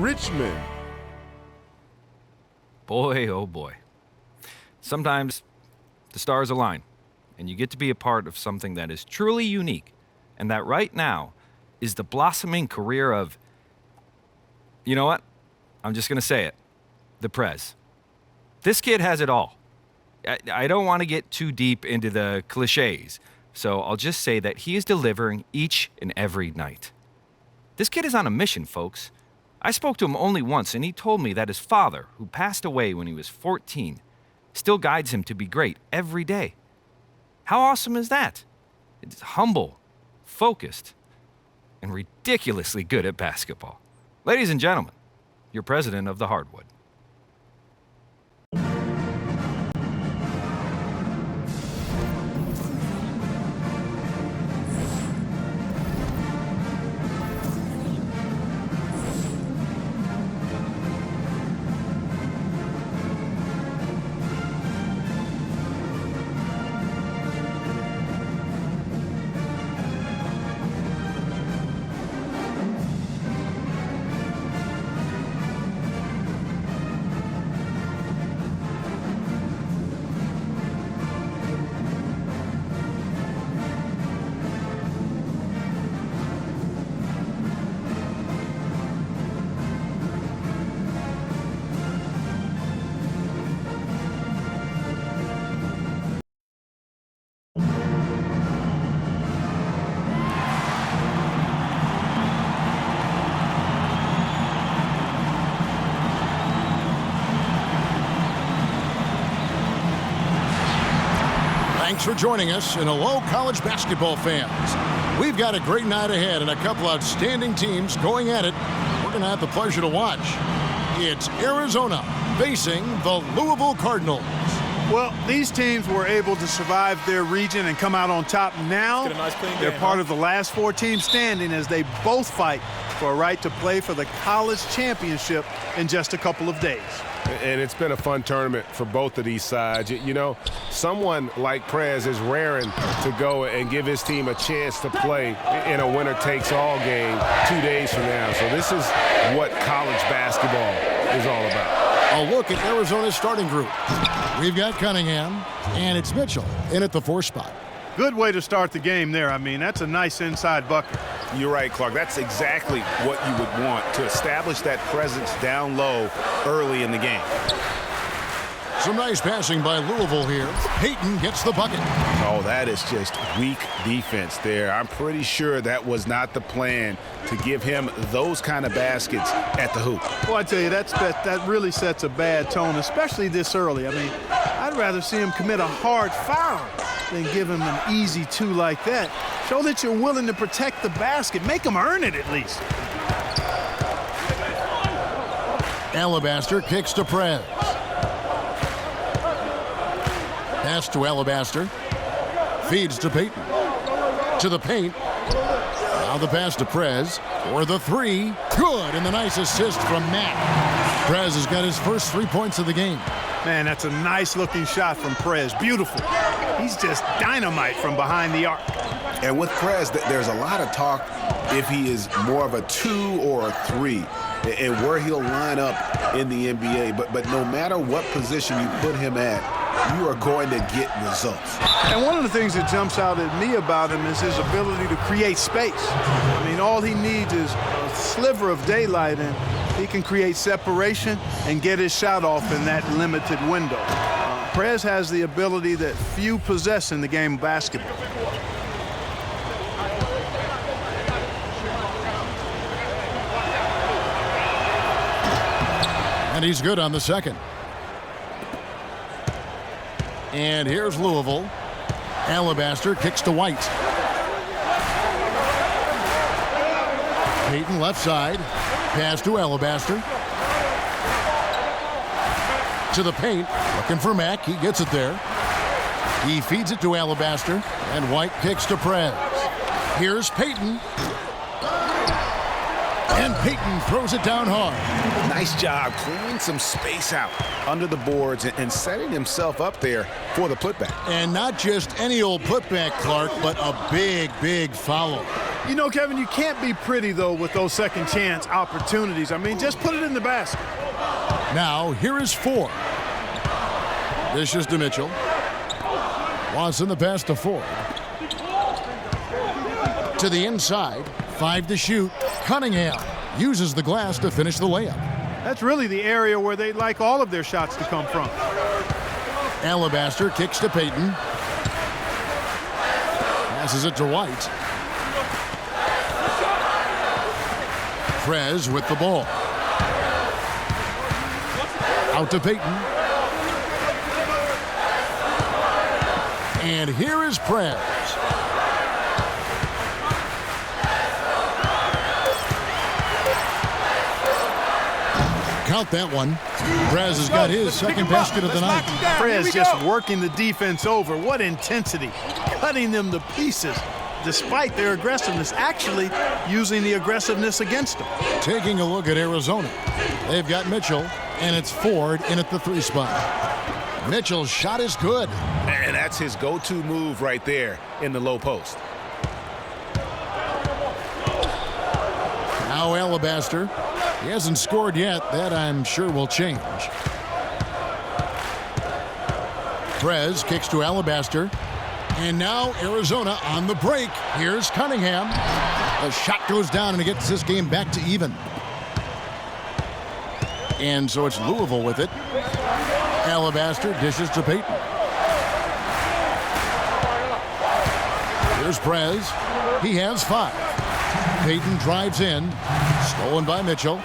Richmond. Boy, oh boy. Sometimes the stars align, and you get to be a part of something that is truly unique, and that right now is the blossoming career of, you know what? I'm just going to say it, the Prez. This kid has it all. I don't want to get too deep into the cliches, so I'll just say that he is delivering each and every night. This kid is on a mission, folks. I spoke to him only once, and he told me that his father, who passed away when he was 14, still guides him to be great every day. How awesome is that? It's humble, focused, and ridiculously good at basketball. Ladies and gentlemen, your president of the Hardwood. Thanks for joining us, and hello, college basketball fans. We've got a great night ahead and a couple outstanding teams going at it. We're going to have the pleasure to watch. It's Arizona facing the Louisville Cardinals. Well, these teams were able to survive their region and come out on top. Now they're part of the last four teams standing as they both fight for a right to play for the college championship in just a couple of days. And it's been a fun tournament for both of these sides. You know, someone like Prez is raring to go and give his team a chance to play in a winner-takes-all game 2 days from now. So this is what college basketball is all about. A look at Arizona's starting group. We've got Cunningham, and it's Mitchell in at the 4 spot. Good way to start the game there. I mean, that's a nice inside bucket. You're right, Clark. That's exactly what you would want to establish that presence down low early in the game. Some nice passing by Louisville here. Payton gets the bucket. Oh, that is just weak defense there. I'm pretty sure that was not the plan to give him those kind of baskets at the hoop. Well, I tell you, that really sets a bad tone, especially this early. I mean, I'd rather see him commit a hard foul than give him an easy 2 like that. Show that you're willing to protect the basket. Make him earn it at least. Alabaster kicks to Prez. Pass to Alabaster. Feeds to Payton. To the paint. Now the pass to Prez. For the 3. Good, and the nice assist from Matt. Prez has got his first 3 points of the game. Man, that's a nice-looking shot from Prez. Beautiful. He's just dynamite from behind the arc. And with Prez, there's a lot of talk if he is more of a 2 or a 3 and where he'll line up in the NBA. But no matter what position you put him at, you are going to get results. And one of the things that jumps out at me about him is his ability to create space. I mean, all he needs is a sliver of daylight, and he can create separation and get his shot off in that limited window. Prez has the ability that few possess in the game of basketball. And he's good on the second. And here's Louisville. Alabaster kicks to White. Payton left side. Pass to Alabaster. To the paint. Looking for Mack. He gets it there. He feeds it to Alabaster. And White kicks to Prez. Here's Payton. And Payton throws it down hard. Nice job clearing some space out under the boards and setting himself up there for the putback. And not just any old putback, Clark, but a big, big follow. You know, Kevin, you can't be pretty, though, with those second chance opportunities. I mean, just put it in the basket. Now, here is 4. Dishes to Mitchell. Watson the pass to Ford. To the inside. 5 to shoot. Cunningham uses the glass to finish the layup. That's really the area where they'd like all of their shots to come from. Alabaster kicks to Payton. Passes it to White. Prez with the ball. Out to Payton. And here is Prez. Count that one. Prez has got his second basket of the night. Prez just working the defense over. What intensity. Cutting them to pieces. Despite their aggressiveness, actually using the aggressiveness against them. Taking a look at Arizona. They've got Mitchell, and it's Ford in at the 3 spot. Mitchell's shot is good. And that's his go-to move right there in the low post. Now Alabaster. He hasn't scored yet. That, I'm sure, will change. Prez kicks to Alabaster. And now Arizona on the break. Here's Cunningham. The shot goes down and it gets this game back to even. And so it's Louisville with it. Alabaster dishes to Payton. Here's Prez. He has 5. Payton drives in. Stolen by Mitchell.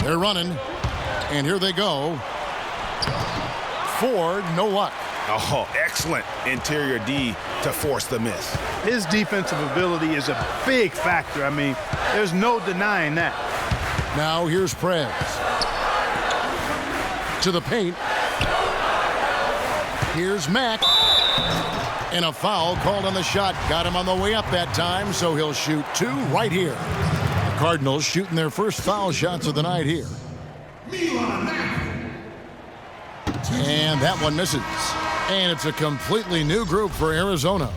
They're running. And here they go. Ford, no luck. Oh, excellent interior D to force the miss. His defensive ability is a big factor. I mean, there's no denying that. Now here's Prez. To the paint. Here's Mack. And a foul called on the shot. Got him on the way up that time, so he'll shoot 2 right here. The Cardinals shooting their first foul shots of the night here. And that one misses. And it's a completely new group for Arizona.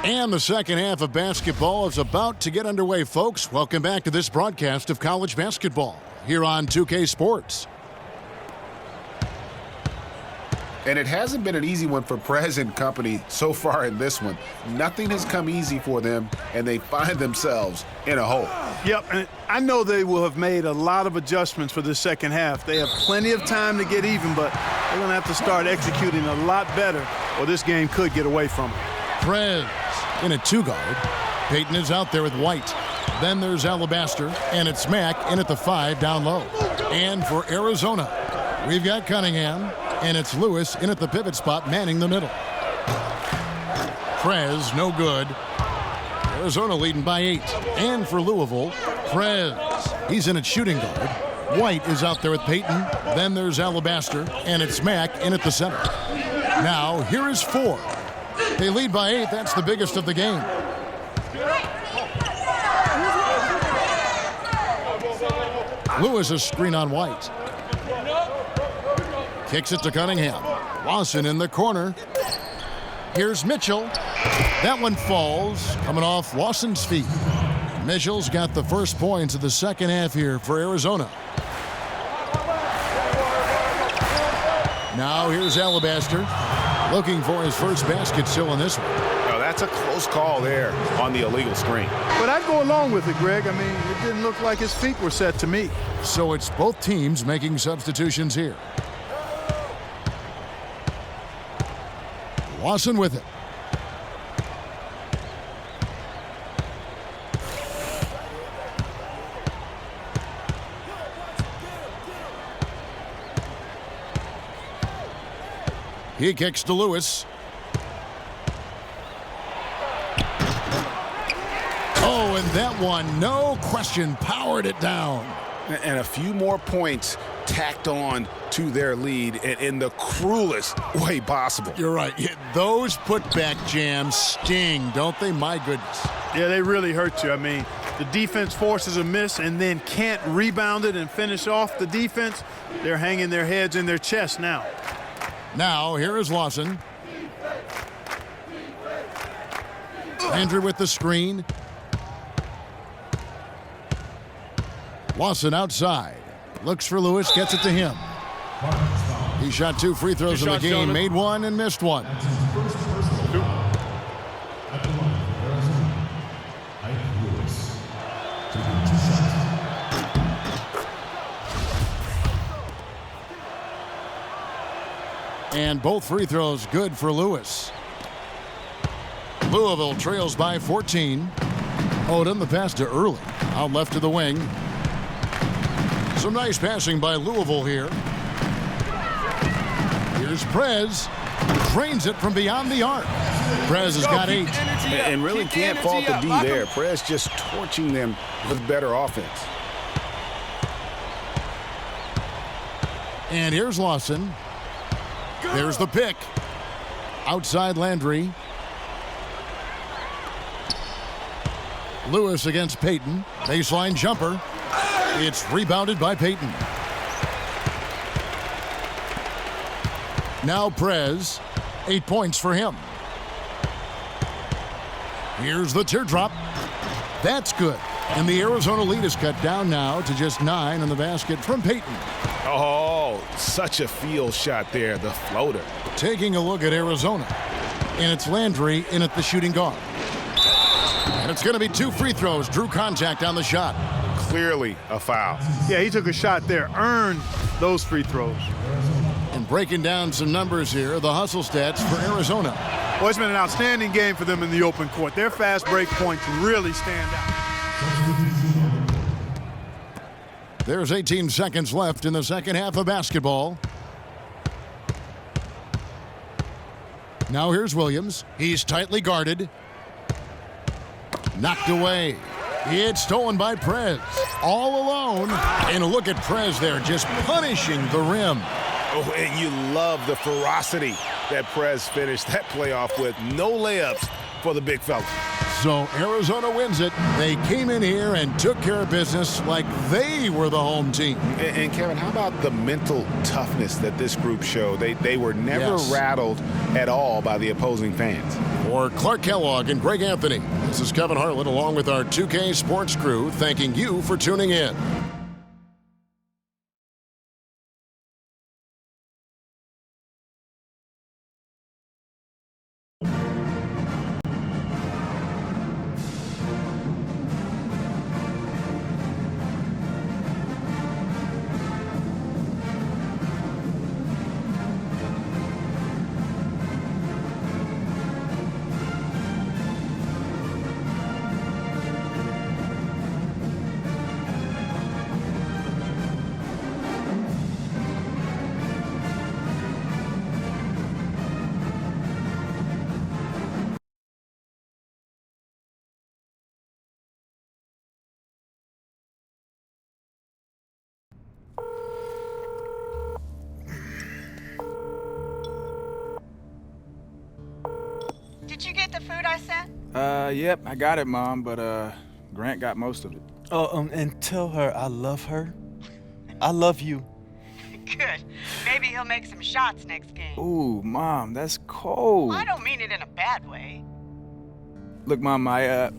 And the second half of basketball is about to get underway, folks. Welcome back to this broadcast of college basketball here on 2K Sports. And it hasn't been an easy one for Prez and company so far in this one. Nothing has come easy for them, and they find themselves in a hole. Yep, and I know they will have made a lot of adjustments for this second half. They have plenty of time to get even, but they're going to have to start executing a lot better, or this game could get away from them. Prez in a 2-guard. Payton is out there with White. Then there's Alabaster, and it's Mack in at the 5 down low. And for Arizona, we've got Cunningham, and it's Lewis in at the pivot spot, manning the middle. Prez, no good. Arizona leading by 8. And for Louisville, Prez. He's in at shooting guard. White is out there with Payton. Then there's Alabaster, and it's Mack in at the center. Now, here is 4. They lead by 8. That's the biggest of the game. Lewis a screen on White. Kicks it to Cunningham. Lawson in the corner. Here's Mitchell. That one falls, coming off Lawson's feet. Mitchell's got the first points of the second half here for Arizona. Now here's Alabaster, looking for his first basket still in this one. No, that's a close call there on the illegal screen. But I'd go along with it, Greg. I mean, it didn't look like his feet were set to me. So it's both teams making substitutions here. Lawson with it. He kicks to Lewis. Oh, and that one, no question, powered it down. And a few more points tacked on to their lead in the cruelest way possible. You're right. Yeah, those putback jams sting, don't they? My goodness. Yeah, they really hurt you. I mean, the defense forces a miss and then can't rebound it and finish off the defense. They're hanging their heads in their chest now. Now, here is Lawson. Andrew with the screen. Lawson outside. Looks for Lewis, gets it to him. He shot 2 free throws in the game, made one and missed one. And both free throws good for Lewis. Louisville trails by 14. Odom the pass to Early. Out left to the wing. Some nice passing by Louisville here. Here's Prez. Drains it from beyond the arc. Prez has got 8. And really can't fault the D there. Prez just torching them with better offense. And here's Lawson. There's the pick. Outside Landry. Lewis against Payton. Baseline jumper. It's rebounded by Payton. Now Prez. 8 points for him. Here's the teardrop. That's good. And the Arizona lead is cut down now to just 9 on the basket from Payton. Oh, such a field shot there, the floater. Taking a look at Arizona. And it's Landry in at the shooting guard. And it's going to be 2 free throws. Drew contact on the shot. Clearly a foul. Yeah, he took a shot there, earned those free throws. And breaking down some numbers here, the hustle stats for Arizona. Well, it's been an outstanding game for them in the open court. Their fast break points really stand out. There's 18 seconds left in the second half of basketball. Now here's Williams. He's tightly guarded. Knocked away. It's stolen by Prez. All alone. And look at Prez there, just punishing the rim. Oh, and you love the ferocity that Prez finished that playoff with. No layups for the big fella. So Arizona wins it. They came in here and took care of business like they were the home team. And Kevin, how about the mental toughness that this group showed? They were never rattled at all by the opposing fans. For Clark Kellogg and Greg Anthony, this is Kevin Harlan along with our 2K Sports crew thanking you for tuning in. Did you get the food I sent? Yep, I got it, Mom, but Grant got most of it. And tell her I love her. I love you. Good. Maybe he'll make some shots next game. Ooh, Mom, that's cold. I don't mean it in a bad way. Look, Mom, I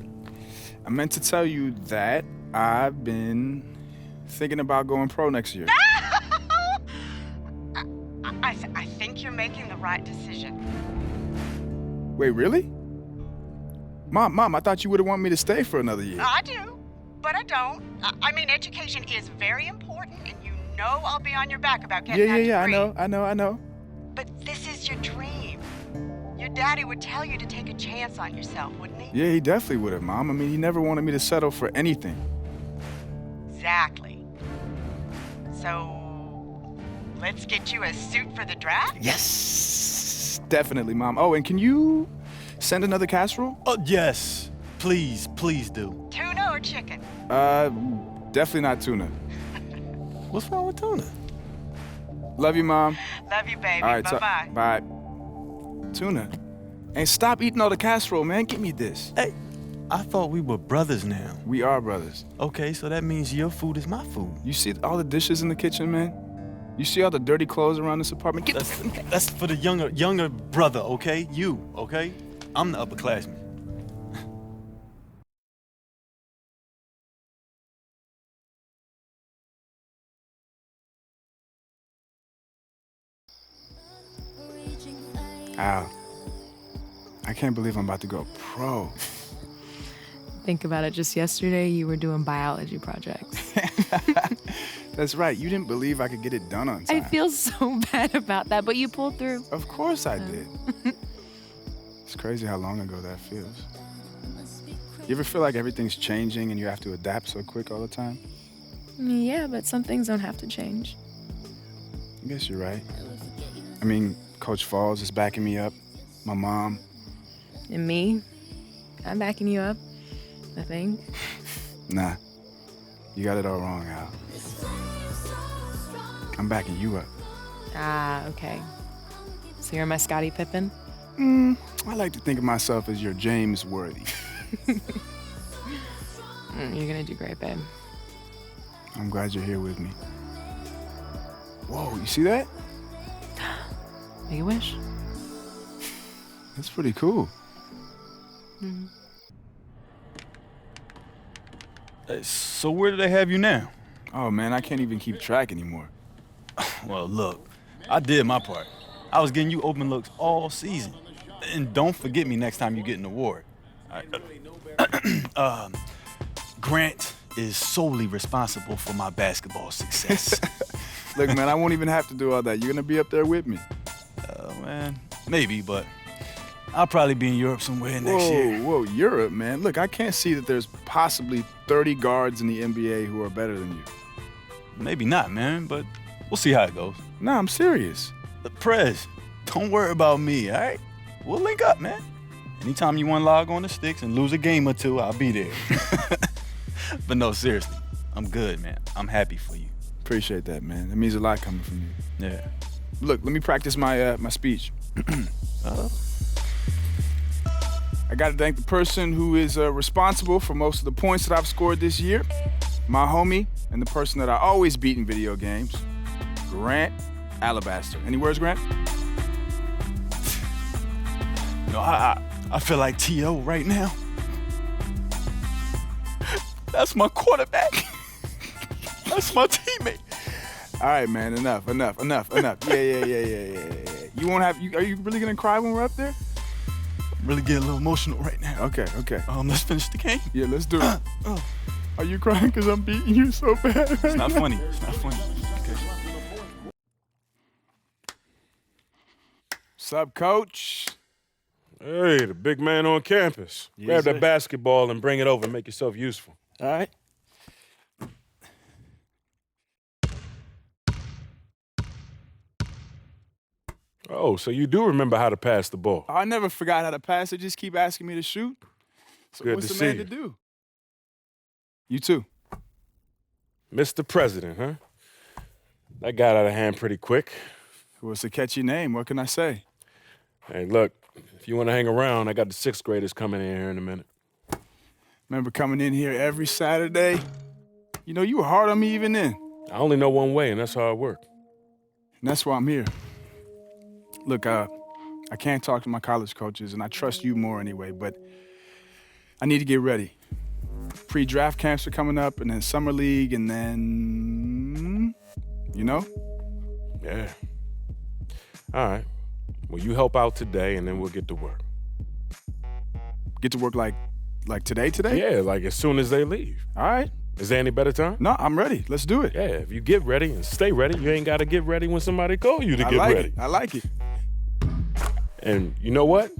meant to tell you that I've been thinking about going pro next year. I think you're making the right decision. Wait, really? Mom, I thought you would have wanted me to stay for another year. I do, but I don't. I mean, education is very important, and you know I'll be on your back about getting that degree. Yeah, I know. But this is your dream. Your daddy would tell you to take a chance on yourself, wouldn't he? Yeah, he definitely would have, Mom. I mean, he never wanted me to settle for anything. Exactly. So, let's get you a suit for the draft? Yes, definitely, Mom. Oh, and can you send another casserole? Oh, yes. Please do. Tuna or chicken? Definitely not tuna. What's wrong with tuna? Love you, Mom. Love you, baby. All right, Bye-bye. bye. Tuna. And stop eating all the casserole, man. Give me this. Hey, I thought we were brothers now. We are brothers. Okay, so that means your food is my food. You see all the dishes in the kitchen, man? You see all the dirty clothes around this apartment? That's for the younger brother, okay? You, okay? I'm the upperclassman. Al, I can't believe I'm about to go pro. Think about it. Just yesterday, you were doing biology projects. That's right. You didn't believe I could get it done on time. I feel so bad about that, but you pulled through. Of course I did. It's crazy how long ago that feels. You ever feel like everything's changing and you have to adapt so quick all the time? Yeah, but some things don't have to change. I guess you're right. I mean, Coach Falls is backing me up. My mom. And me, I'm backing you up, I think. Nah, you got it all wrong, Al. I'm backing you up. Ah, okay. So you're my Scottie Pippen? I like to think of myself as your James Worthy. You're gonna do great, babe. I'm glad you're here with me. Whoa, you see that? Make a wish. That's pretty cool. So where do they have you now? Oh man, I can't even keep track anymore. Well, look, I did my part. I was getting you open looks all season. And don't forget me next time you get an award. Grant is solely responsible for my basketball success. Look, man, I won't even have to do all that. You're gonna be up there with me. Man, maybe, but I'll probably be in Europe somewhere next year. Whoa, Europe, man. Look, I can't see that there's possibly 30 guards in the NBA who are better than you. Maybe not, man, but we'll see how it goes. Nah, I'm serious. Prez, don't worry about me, all right? We'll link up, man. Anytime you want to log on the sticks and lose a game or two, I'll be there. But no, seriously, I'm good, man. I'm happy for you. Appreciate that, man. That means a lot coming from you. Yeah. Look, let me practice my my speech. I got to thank the person who is responsible for most of the points that I've scored this year, my homie, and the person that I always beat in video games, Grant Alabaster. Any words, Grant? No, I feel like T.O. right now. That's my quarterback. That's my teammate. All right, man, enough. Yeah. You won't have, are you really gonna cry when we're up there? I'm really getting a little emotional right now. Okay. Let's finish the game. Yeah, let's do it. Are you crying because I'm beating you so bad? It's not funny. Okay. What's up, Coach? Hey, the big man on campus. Yes, Grab sir. that basketball and bring it over and make yourself useful. All right. Oh, so you do remember how to pass the ball. I never forgot how to pass. They just keep asking me to shoot. So Good what's to the see man you. to do? You too. Mr. President, huh? That got out of hand pretty quick. Well, it's a catchy name. What can I say? Hey, look, if you want to hang around, I got the 6th graders coming in here in a minute. Remember coming in here every Saturday? You know, you were hard on me even then. I only know one way, and that's how it works. And that's why I'm here. Look, I can't talk to my college coaches, and I trust you more anyway, but I need to get ready. Pre-draft camps are coming up, and then summer league, and then, you know? Yeah. All right. Well, you help out today, and then we'll get to work. Get to work like today? Yeah, like as soon as they leave. All right. Is there any better time? No, I'm ready. Let's do it. Yeah, if you get ready and stay ready, you ain't got to get ready when somebody call you to get like ready. I like it. And you know what?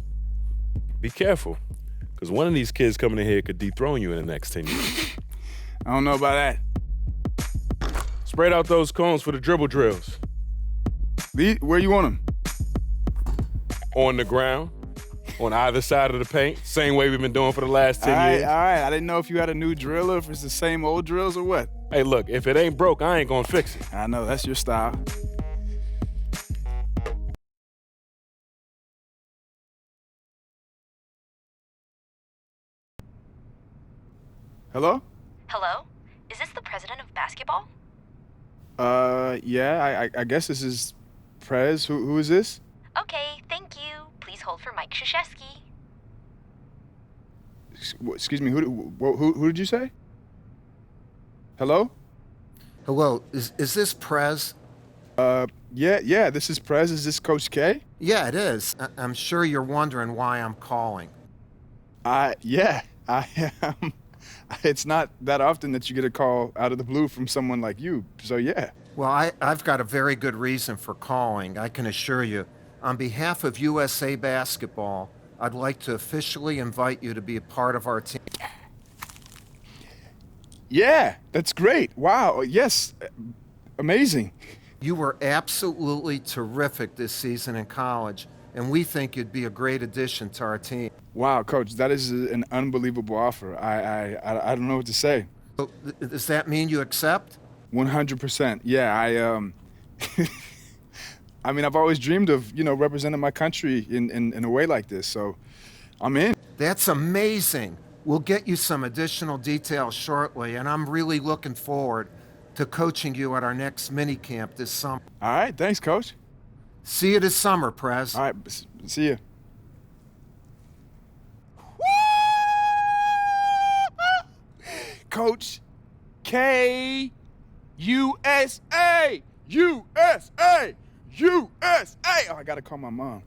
Be careful, because one of these kids coming in here could dethrone you in the next 10 years. I don't know about that. Spread out those cones for the dribble drills. Where you want them? On the ground. on either side of the paint, same way we've been doing for the last 10 years. All right. I didn't know if you had a new drill or if it's the same old drills or what. Hey, look, if it ain't broke, I ain't gonna fix it. I know, that's your style. Hello? Hello? Is this the president of basketball? Yeah, I guess this is Prez. Who is this? Okay, thank you. Please hold for Mike Krzyzewski. Excuse me, who did you say? Hello? Hello, is this Prez? Yeah, this is Prez. Is this Coach K? Yeah, it is. I'm sure you're wondering why I'm calling. Yeah, I am. It's not that often that you get a call out of the blue from someone like you, so yeah. Well, I've got a very good reason for calling, I can assure you. On behalf of USA Basketball, I'd like to officially invite you to be a part of our team. Yeah, that's great. Wow, yes, amazing. You were absolutely terrific this season in college, and we think you'd be a great addition to our team. Wow, Coach, that is an unbelievable offer. I don't know what to say. So, does that mean you accept? 100%. Yeah, I mean, I've always dreamed of, representing my country in a way like this, so I'm in. That's amazing. We'll get you some additional details shortly, and I'm really looking forward to coaching you at our next mini camp this summer. All right, thanks, Coach. See you this summer, Prez. All right, see you. Coach K, USA, USA, USA. Oh, I gotta call my mom.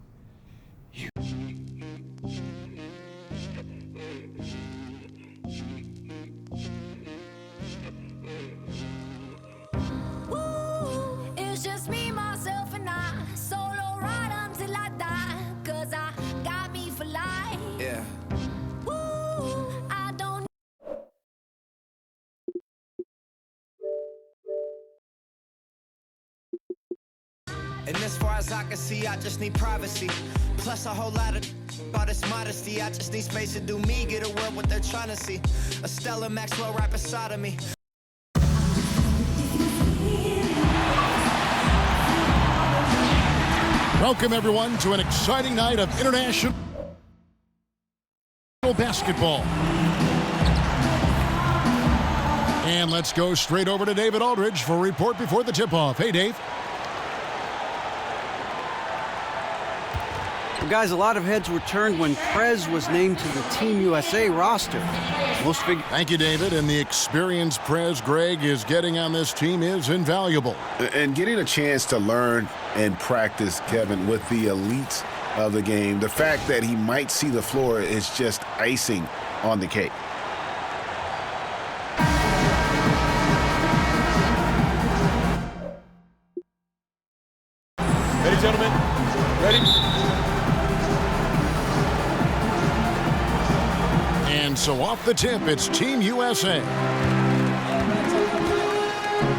It's just me, myself, and I. Solo ride until I die. 'Cause I got me for life. Yeah. I don't. And as far as I can see, I just need privacy. Plus a whole lot of all this modesty. I just need space to do me, get aware of what they're trying to see. A Stella Maxwell right beside of me. Welcome, everyone, to an exciting night of international basketball. And let's go straight over to David Aldridge for a report before the tip-off. Hey, Dave. Well, guys, a lot of heads were turned when Prez was named to the Team USA roster. Thank you, David. And the experience Prez Greg is getting on this team is invaluable. And getting a chance to learn and practice, Kevin, with the elites of the game, the fact that he might see the floor is just icing on the cake. Ready, gentlemen? Ready? And so off the tip, it's Team USA.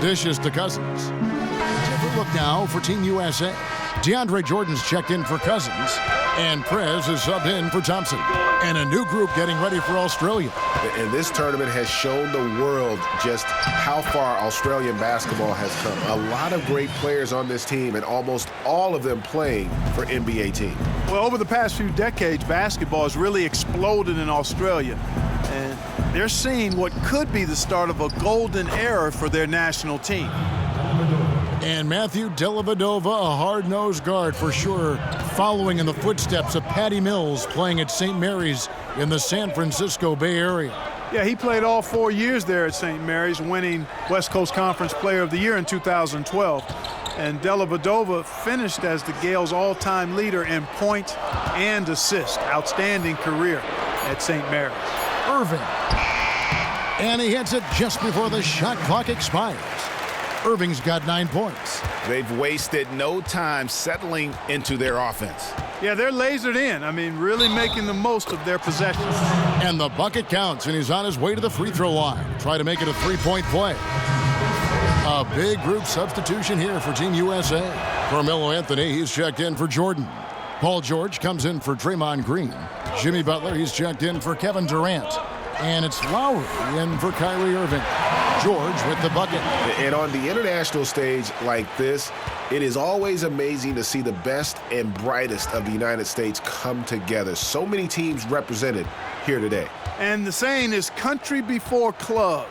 Dishes to Cousins. Different look now for Team USA. DeAndre Jordan's checked in for Cousins, and Prez is subbed in for Thompson. And a new group getting ready for Australia. And this tournament has shown the world just how far Australian basketball has come. A lot of great players on this team, and almost all of them playing for NBA teams. Well, over the past few decades, basketball has really exploded in Australia. And they're seeing what could be the start of a golden era for their national team. And Matthew Dellavedova, a hard-nosed guard for sure, following in the footsteps of Patty Mills, playing at St. Mary's in the San Francisco Bay Area. Yeah, he played all 4 years there at St. Mary's, winning West Coast Conference Player of the Year in 2012. And Dellavedova finished as the Gales' all-time leader in point and assist. Outstanding career at St. Mary's. Irving. And he hits it just before the shot clock expires. Irving's got 9 points. They've wasted no time settling into their offense. Yeah, they're lasered in. I mean, really making the most of their possessions. And the bucket counts, and he's on his way to the free throw line. Try to make it a three-point play. A big group substitution here for Team USA. Carmelo Anthony, he's checked in for Jordan. Paul George comes in for Draymond Green. Jimmy Butler, he's checked in for Kevin Durant. And it's Lowry in for Kyrie Irving. George with the bucket. And on the international stage like this, it is always amazing to see the best and brightest of the United States come together. So many teams represented here today. And the saying is country before club.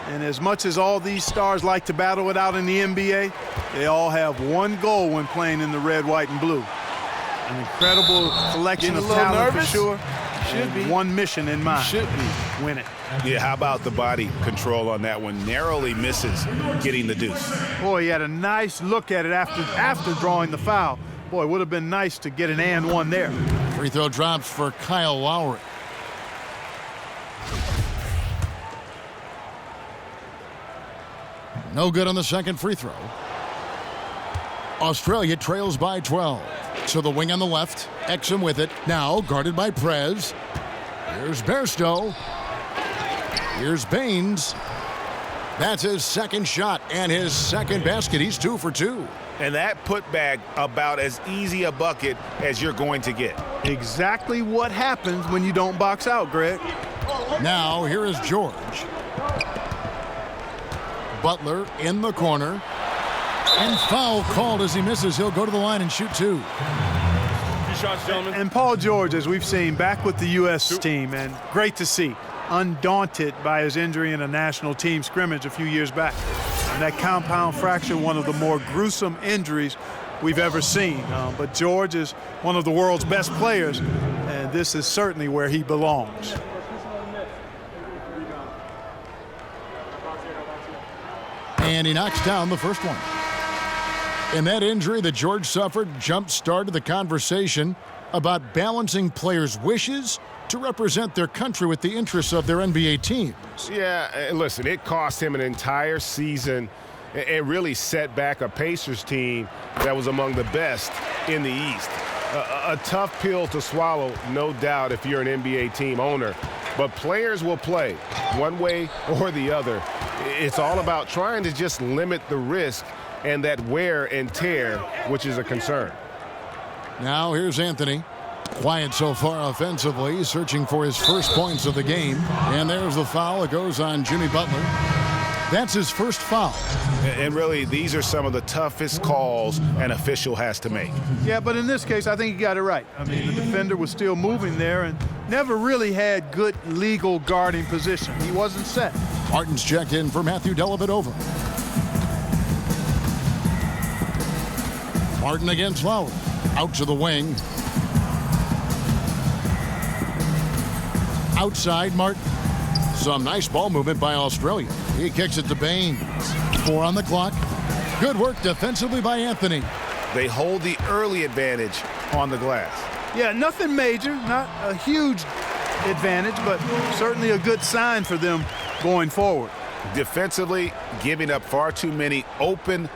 And as much as all these stars like to battle it out in the NBA, they all have one goal when playing in the red, white, and blue. An incredible collection of talent for sure. Should be. One mission in mind. Should be. Win it. Yeah, how about the body control on that one? Narrowly misses getting the deuce. Boy, he had a nice look at it after drawing the foul. Boy, it would have been nice to get an and one there. Free throw drops for Kyle Lowry. No good on the second free throw. Australia trails by 12. To the wing on the left. Exum with it. Now guarded by Prez. Here's Bairstow. Here's Baines. That's his second shot and his second basket. He's 2 for 2. And that putback about as easy a bucket as you're going to get. Exactly what happens when you don't box out, Greg. Now here is George. Butler in the corner. And foul called as he misses. He'll go to the line and shoot 2. Shots, gentlemen. And Paul George, as we've seen, back with the U.S. team, and great to see. Undaunted by his injury in a national team scrimmage a few years back. And that compound fracture, one of the more gruesome injuries we've ever seen. But George is one of the world's best players, and this is certainly where he belongs. And he knocks down the first one. And that injury that George suffered jump-started the conversation about balancing players' wishes to represent their country with the interests of their NBA teams. Yeah, and listen, it cost him an entire season and really set back a Pacers team that was among the best in the East. A tough pill to swallow, no doubt, if you're an NBA team owner. But players will play one way or the other. It's all about trying to just limit the risk and that wear and tear, which is a concern. Now here's Anthony. Quiet so far offensively, searching for his first points of the game. And there's the foul. It goes on Jimmy Butler. That's his first foul. And really, these are some of the toughest calls an official has to make. Yeah, but in this case, I think he got it right. I mean, the defender was still moving there and never really had good legal guarding position. He wasn't set. Martin's checked in for Matthew Dellavedova. Martin against Lowry. Out to the wing. Outside Martin. Some nice ball movement by Australia. He kicks it to Baines. 4 on the clock. Good work defensively by Anthony. They hold the early advantage on the glass. Yeah, nothing major, not a huge advantage, but certainly a good sign for them going forward. Defensively, giving up far too many open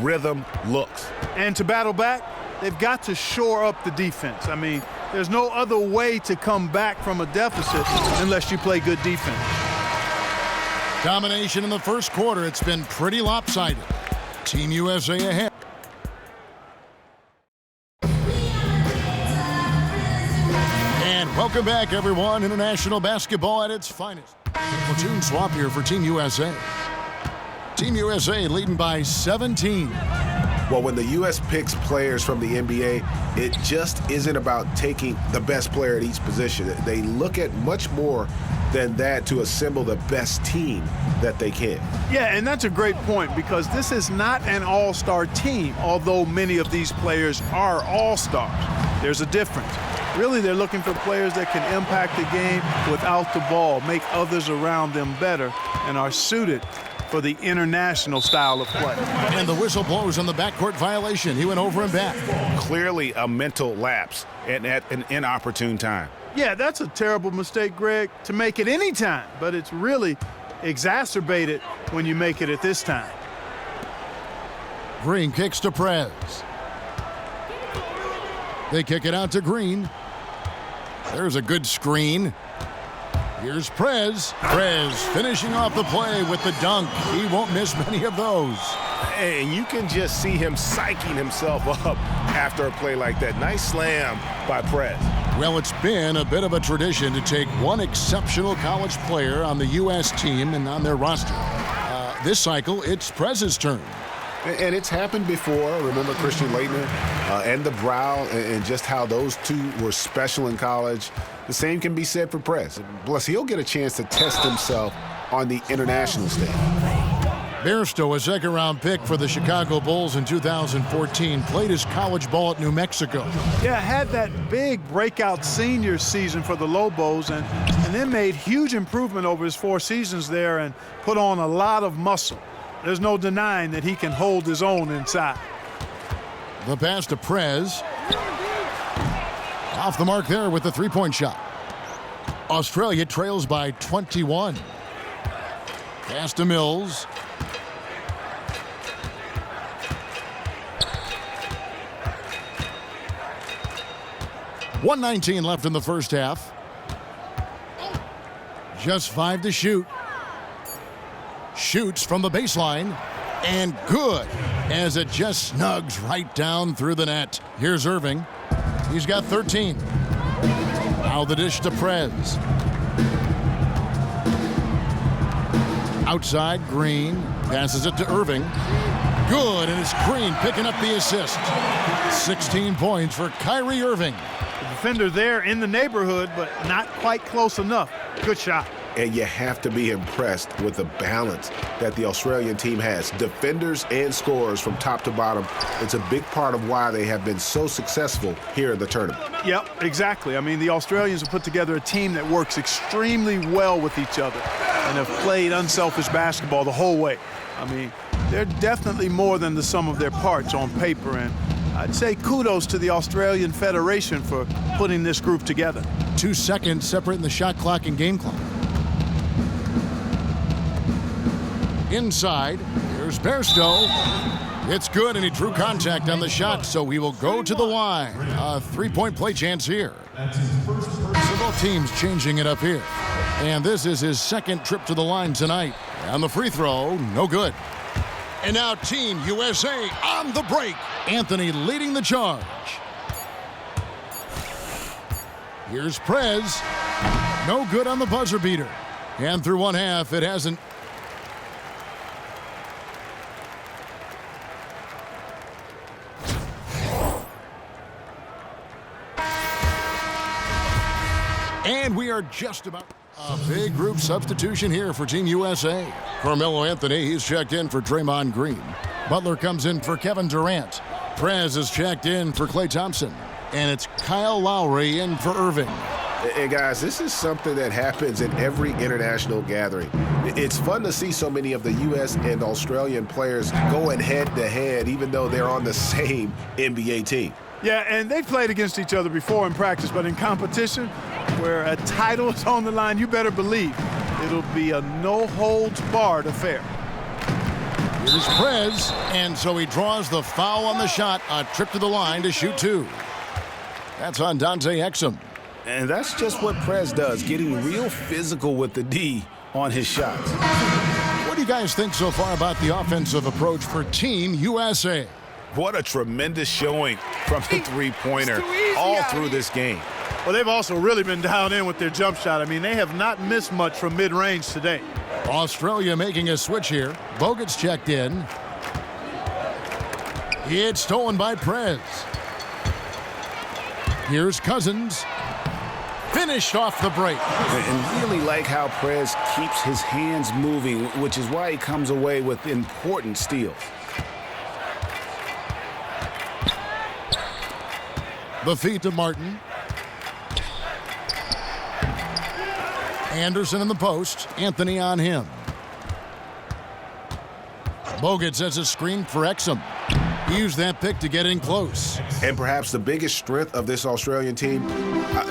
rhythm looks. And to battle back, they've got to shore up the defense. I mean, there's no other way to come back from a deficit unless you play good defense. Domination in the first quarter. It's been pretty lopsided. Team USA ahead. And welcome back, everyone. International basketball at its finest. Platoon swap here for Team USA. Team USA leading by 17. Well, when the U.S. picks players from the NBA, it just isn't about taking the best player at each position. They look at much more than that to assemble the best team that they can. Yeah, and that's a great point because this is not an all-star team, although many of these players are all-stars. There's a difference. Really, they're looking for players that can impact the game without the ball, make others around them better, and are suited for the international style of play. And the whistle blows on the backcourt violation. He went over and back. Clearly a mental lapse and at an inopportune time. Yeah, that's a terrible mistake, Greg, to make it any time, but it's really exacerbated when you make it at this time. Green kicks to Prez. They kick it out to Green. There's a good screen. Here's Prez. Prez finishing off the play with the dunk. He won't miss many of those. And you can just see him psyching himself up after a play like that. Nice slam by Prez. Well, it's been a bit of a tradition to take one exceptional college player on the U.S. team and on their roster. This cycle, it's Prez's turn. And it's happened before. Remember Christian Laettner and the Brow and just how those two were special in college. The same can be said for Prez. Plus, he'll get a chance to test himself on the international stage. Bairstow, a second-round pick for the Chicago Bulls in 2014, played his college ball at New Mexico. Yeah, had that big breakout senior season for the Lobos and then made huge improvement over his 4 seasons there and put on a lot of muscle. There's no denying that he can hold his own inside. The pass to Prez. Off the mark there with the three-point shot. Australia trails by 21. Pass to Mills. .119 left in the first half. Just 5 to shoot. Shoots from the baseline. And good, as it just snugs right down through the net. Here's Irving. He's got 13. Now the dish to Prez. Outside, Green passes it to Irving. Good, and it's Green picking up the assist. 16 points for Kyrie Irving. The defender there in the neighborhood, but not quite close enough. Good shot. And you have to be impressed with the balance that the Australian team has. Defenders and scorers from top to bottom. It's a big part of why they have been so successful here in the tournament. Yep, exactly. I mean, the Australians have put together a team that works extremely well with each other and have played unselfish basketball the whole way. I mean, they're definitely more than the sum of their parts on paper, and I'd say kudos to the Australian Federation for putting this group together. 2 seconds separating the shot clock and game clock. Inside, here's Bairstow. It's good, and he drew contact on the shot, so he will go to the line. A 3-point play chance here. So both teams changing it up here. And this is his second trip to the line tonight. And the free throw, no good. And now Team USA on the break. Anthony leading the charge. Here's Prez. No good on the buzzer beater. And through one half, it hasn't. And we are just about a big group substitution here for Team USA. Carmelo Anthony, he's checked in for Draymond Green. Butler comes in for Kevin Durant. Prez is checked in for Klay Thompson. And it's Kyle Lowry in for Irving. Hey guys, this is something that happens in every international gathering. It's fun to see so many of the U.S. and Australian players going head-to-head, even though they're on the same NBA team. Yeah, and they've played against each other before in practice, but in competition, where a title is on the line, you better believe it'll be a no-holds-barred affair. Here's Prez, and so he draws the foul on the shot, a trip to the line to shoot 2. That's on Dante Exum. And that's just what Prez does, getting real physical with the D on his shots. What do you guys think so far about the offensive approach for Team USA? What a tremendous showing from the three-pointer all through this game. Well, they've also really been dialed in with their jump shot. I mean, they have not missed much from mid-range today. Australia making a switch here. Bogut's checked in. It's stolen by Prez. Here's Cousins. Finished off the break. And really like how Prez keeps his hands moving, which is why he comes away with important steals. The feed to Martin. Anderson in the post. Anthony on him. Bogut sets a screen for Exum. He used that pick to get in close. And perhaps the biggest strength of this Australian team,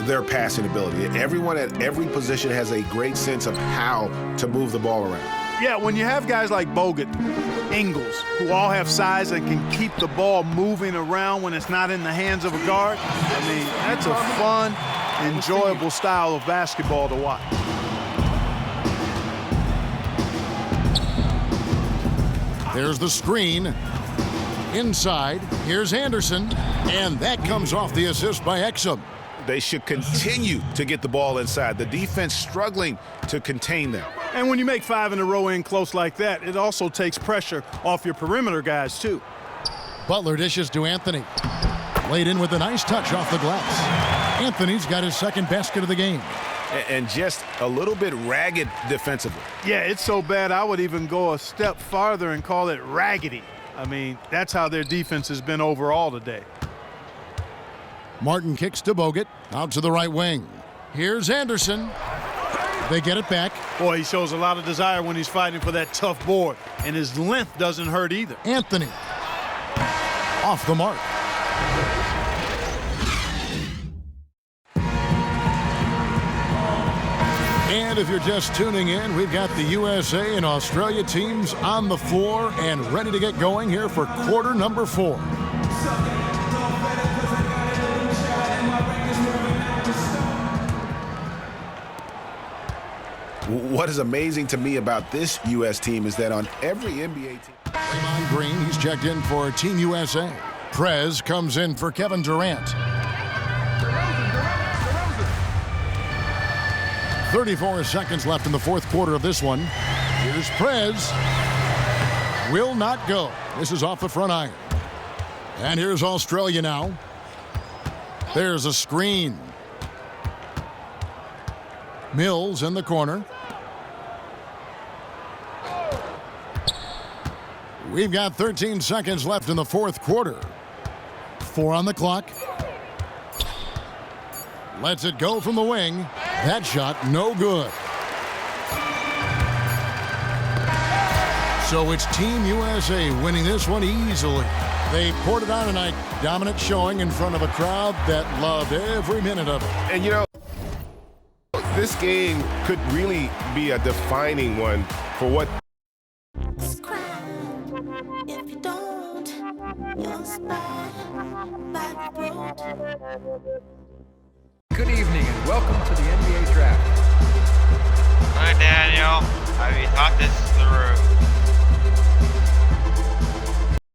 their passing ability. Everyone at every position has a great sense of how to move the ball around. Yeah, when you have guys like Bogut, Ingles, who all have size and can keep the ball moving around when it's not in the hands of a guard, I mean, that's a fun, enjoyable style of basketball to watch. There's the screen. Inside, here's Anderson, and that comes off the assist by Exum. They should continue to get the ball inside. The defense struggling to contain them. And when you make 5 in a row in close like that, it also takes pressure off your perimeter guys, too. Butler dishes to Anthony. Laid in with a nice touch off the glass. Anthony's got his second basket of the game. And just a little bit ragged defensively. Yeah, it's so bad I would even go a step farther and call it raggedy. I mean, that's how their defense has been overall today. Martin kicks to Bogut, out to the right wing. Here's Anderson. They get it back. Boy, he shows a lot of desire when he's fighting for that tough board, and his length doesn't hurt either. Anthony. Off the mark. And if you're just tuning in, we've got the USA and Australia teams on the floor and ready to get going here for quarter number 4. What is amazing to me about this U.S. team is that on every NBA team. Draymond Green, he's checked in for Team USA. Prez comes in for Kevin Durant. 34 seconds left in the fourth quarter of this one. Here's Prez. Will not go. This is off the front iron. And here's Australia now. There's a screen. Mills in the corner. We've got 13 seconds left in the fourth quarter. 4 on the clock. Lets it go from the wing. That shot, no good. So it's Team USA winning this one easily. They poured it on tonight. Dominant showing in front of a crowd that loved every minute of it. And you know, this game could really be a defining one for what. Good evening and welcome to the NBA Draft. Hi, Daniel. Have you thought this